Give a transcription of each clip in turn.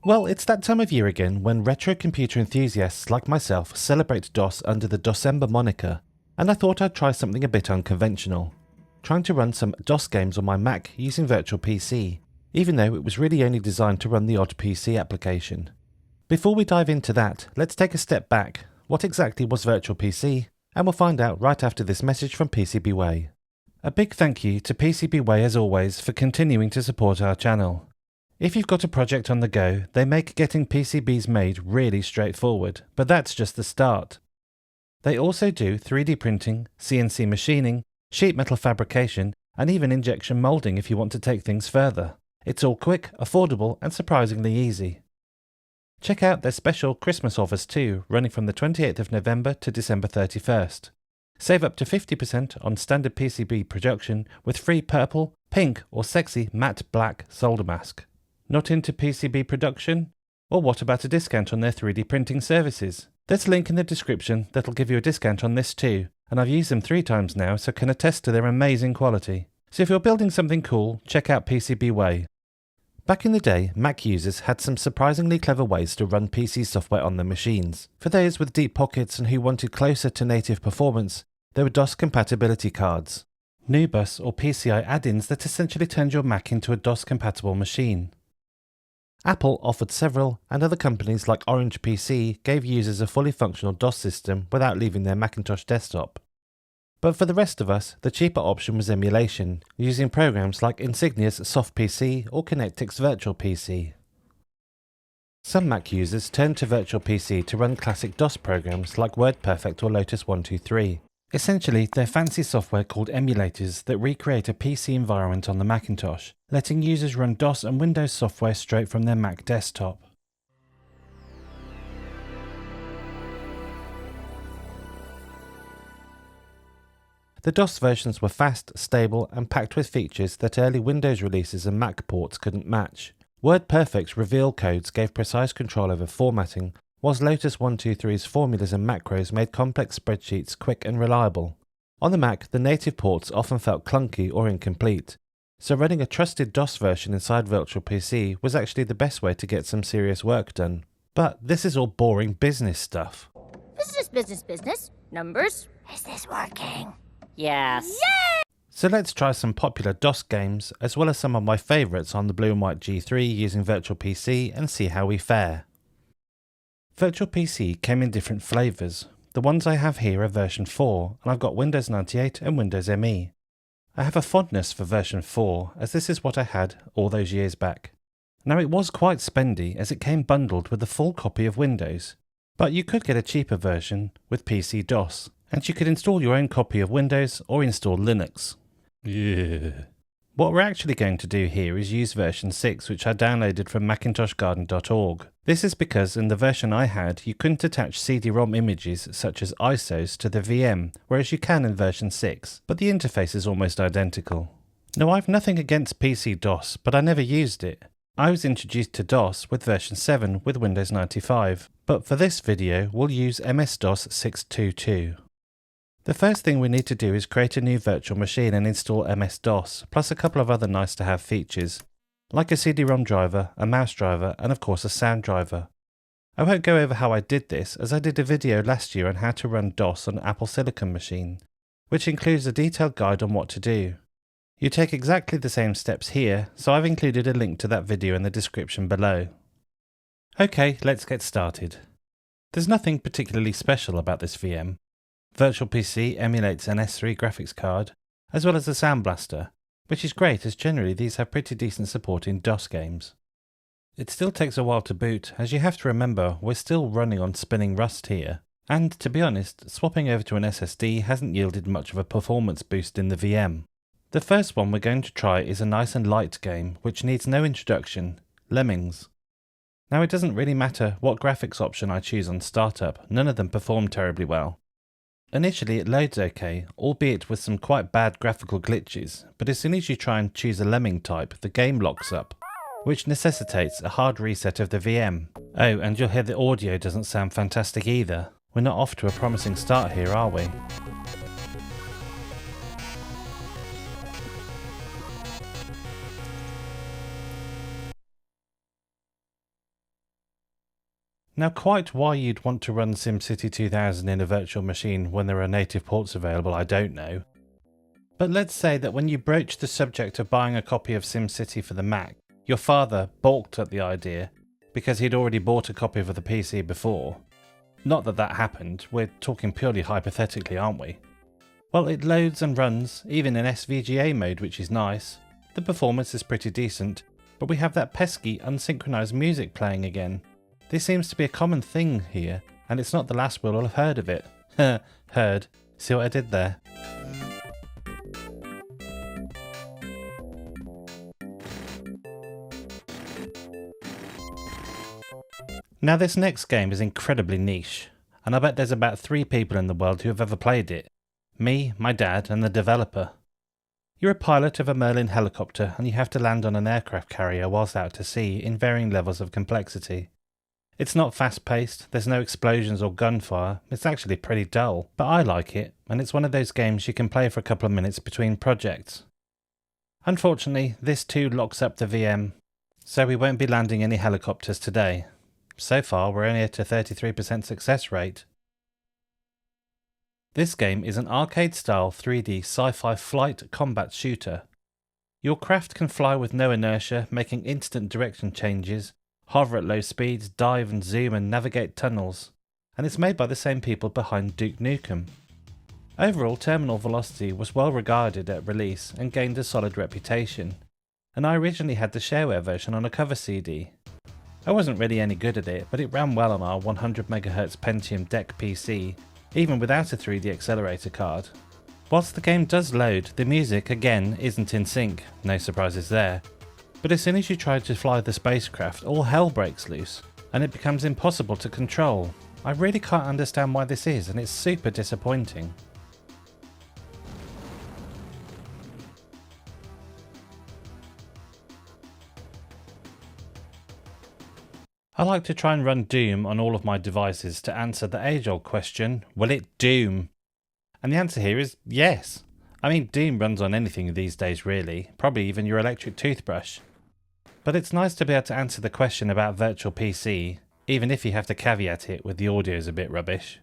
Well, it's that time of year again when retro computer enthusiasts like myself celebrate DOS under the December moniker, and I thought I'd try something a bit unconventional. Trying to run some DOS games on my Mac using Virtual PC, even though it was really only designed to run the odd PC application. Before we dive into that, let's take a step back. What exactly was Virtual PC? And we'll find out right after this message from PCBWay. A big thank you to PCBWay as always for continuing to support our channel. If you've got a project on the go, they make getting PCBs made really straightforward, but that's just the start. They also do 3D printing, CNC machining, sheet metal fabrication, and even injection molding if you want to take things further. It's all quick, affordable, and surprisingly easy. Check out their special Christmas offers too, running from the 28th of November to December 31st. Save up to 50% on standard PCB production with free purple, pink, or sexy matte black solder mask. Not into PCB production? Or what about a discount on their 3D printing services? There's a link in the description that'll give you a discount on this too, and I've used them 3 times now so can attest to their amazing quality. So if you're building something cool, check out PCBWay. Back in the day, Mac users had some surprisingly clever ways to run PC software on their machines. For those with deep pockets and who wanted closer to native performance, there were DOS compatibility cards. NuBus or PCI add-ins that essentially turned your Mac into a DOS-compatible machine. Apple offered several, and other companies like Orange PC gave users a fully functional DOS system without leaving their Macintosh desktop. But for the rest of us, the cheaper option was emulation, using programs like Insignia's Soft PC or Connectic's Virtual PC. Some Mac users turned to Virtual PC to run classic DOS programs like WordPerfect or Lotus 123. Essentially, they're fancy software called emulators that recreate a PC environment on the Macintosh, letting users run DOS and Windows software straight from their Mac desktop. The DOS versions were fast, stable, and packed with features that early Windows releases and Mac ports couldn't match. WordPerfect's reveal codes gave precise control over formatting, whilst Lotus 123's formulas and macros made complex spreadsheets quick and reliable. On the Mac, the native ports often felt clunky or incomplete, so running a trusted DOS version inside Virtual PC was actually the best way to get some serious work done. But this is all boring business stuff. Business. Numbers. Is this working? Yes. Yay! So let's try some popular DOS games, as well as some of my favourites on the Blue and White G3 using Virtual PC and see how we fare. Virtual PC came in different flavours. The ones I have here are version 4, and I've got Windows 98 and Windows ME. I have a fondness for version 4, as this is what I had all those years back. Now it was quite spendy, as it came bundled with a full copy of Windows, but you could get a cheaper version with PC DOS, and you could install your own copy of Windows or install Linux. Yeah. What we're actually going to do here is use version 6, which I downloaded from macintoshgarden.org. This is because in the version I had, you couldn't attach CD-ROM images such as ISOs to the VM, whereas you can in version 6, but the interface is almost identical. Now I've nothing against PC DOS, but I never used it. I was introduced to DOS with version 7 with Windows 95, but for this video we'll use MS-DOS 622. The first thing we need to do is create a new virtual machine and install MS-DOS, plus a couple of other nice to have features, like a CD-ROM driver, a mouse driver, and of course a sound driver. I won't go over how I did this, as I did a video last year on how to run DOS on an Apple Silicon machine, which includes a detailed guide on what to do. You take exactly the same steps here, so I've included a link to that video in the description below. Okay, let's get started. There's nothing particularly special about this VM. Virtual PC emulates an S3 graphics card, as well as a Sound Blaster, which is great as generally these have pretty decent support in DOS games. It still takes a while to boot, as you have to remember we're still running on spinning Rust here, and to be honest, swapping over to an SSD hasn't yielded much of a performance boost in the VM. The first one we're going to try is a nice and light game, which needs no introduction, Lemmings. Now it doesn't really matter what graphics option I choose on startup, none of them perform terribly well. Initially it loads okay, albeit with some quite bad graphical glitches, but as soon as you try and choose a lemming type, the game locks up, which necessitates a hard reset of the VM. Oh, and you'll hear the audio doesn't sound fantastic either. We're not off to a promising start here, are we? Now, quite why you'd want to run SimCity 2000 in a virtual machine when there are native ports available, I don't know. But let's say that when you broached the subject of buying a copy of SimCity for the Mac, your father balked at the idea because he'd already bought a copy for the PC before. Not that that happened, we're talking purely hypothetically, aren't we? Well, it loads and runs, even in SVGA mode, which is nice. The performance is pretty decent, but we have that pesky unsynchronized music playing again. This seems to be a common thing here, and it's not the last we'll have heard of it. Heard. See what I did there? Now this next game is incredibly niche, and I bet there's about 3 people in the world who have ever played it. Me, my dad, and the developer. You're a pilot of a Merlin helicopter and you have to land on an aircraft carrier whilst out to sea in varying levels of complexity. It's not fast paced, there's no explosions or gunfire, it's actually pretty dull, but I like it, and it's one of those games you can play for a couple of minutes between projects. Unfortunately, this too locks up the VM, so we won't be landing any helicopters today. So far, we're only at a 33% success rate. This game is an arcade-style 3D sci-fi flight combat shooter. Your craft can fly with no inertia, making instant direction changes, hover at low speeds, dive and zoom and navigate tunnels, and it's made by the same people behind Duke Nukem. Overall, Terminal Velocity was well regarded at release and gained a solid reputation, and I originally had the shareware version on a cover CD. I wasn't really any good at it, but it ran well on our 100MHz Pentium DEC PC, even without a 3D accelerator card. Whilst the game does load, the music again isn't in sync, no surprises there. But as soon as you try to fly the spacecraft, all hell breaks loose, and it becomes impossible to control. I really can't understand why this is, and it's super disappointing. I like to try and run Doom on all of my devices to answer the age-old question, will it doom? And the answer here is yes. I mean, Doom runs on anything these days really, probably even your electric toothbrush. But it's nice to be able to answer the question about virtual PC, even if you have to caveat it with the audio's a bit rubbish.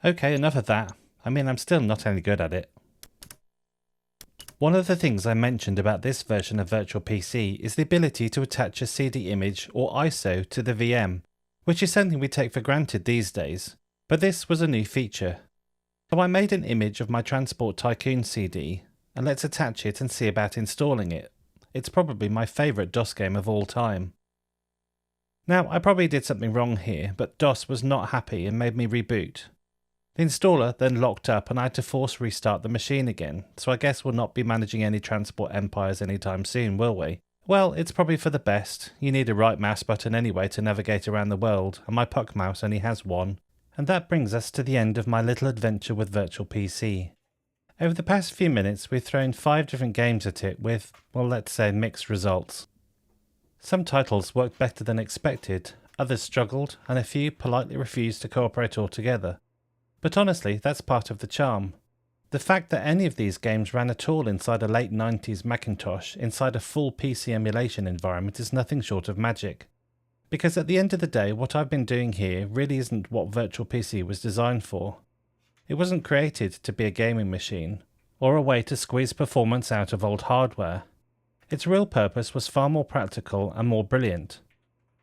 Okay, enough of that. I mean, I'm still not any good at it. One of the things I mentioned about this version of Virtual PC is the ability to attach a CD image or ISO to the VM, which is something we take for granted these days, but this was a new feature. So I made an image of my Transport Tycoon CD, and let's attach it and see about installing it. It's probably my favourite DOS game of all time. Now, I probably did something wrong here, but DOS was not happy and made me reboot. The installer then locked up and I had to force restart the machine again, so I guess we'll not be managing any Transport Empires anytime soon, will we? Well, it's probably for the best. You need a right mouse button anyway to navigate around the world, and my puck mouse only has one. And that brings us to the end of my little adventure with Virtual PC. Over the past few minutes we've thrown 5 different games at it with, well, let's say mixed results. Some titles worked better than expected, others struggled, and a few politely refused to cooperate altogether. But honestly, that's part of the charm. The fact that any of these games ran at all inside a late 90s Macintosh, inside a full PC emulation environment, is nothing short of magic. Because at the end of the day, what I've been doing here really isn't what Virtual PC was designed for. It wasn't created to be a gaming machine, or a way to squeeze performance out of old hardware. Its real purpose was far more practical and more brilliant.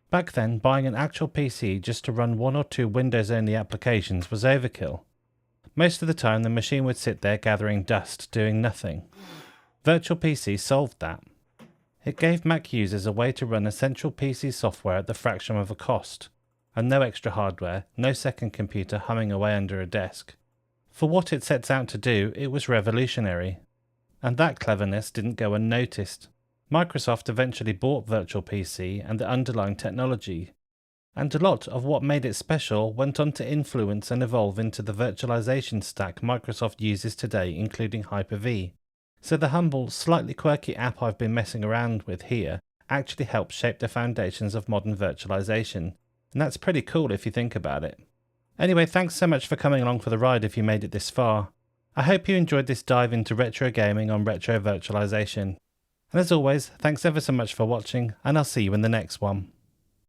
Back then, buying an actual PC just to run 1 or 2 Windows-only applications was overkill. Most of the time the machine would sit there gathering dust, doing nothing. Virtual PC solved that. It gave Mac users a way to run essential PC software at the fraction of a cost, and no extra hardware, no second computer humming away under a desk. For what it sets out to do, it was revolutionary. And that cleverness didn't go unnoticed. Microsoft eventually bought Virtual PC and the underlying technology, and a lot of what made it special went on to influence and evolve into the virtualization stack Microsoft uses today, including Hyper-V. So the humble, slightly quirky app I've been messing around with here actually helped shape the foundations of modern virtualization, and that's pretty cool if you think about it. Anyway, thanks so much for coming along for the ride if you made it this far. I hope you enjoyed this dive into retro gaming on retro virtualization. And as always, thanks ever so much for watching, and I'll see you in the next one.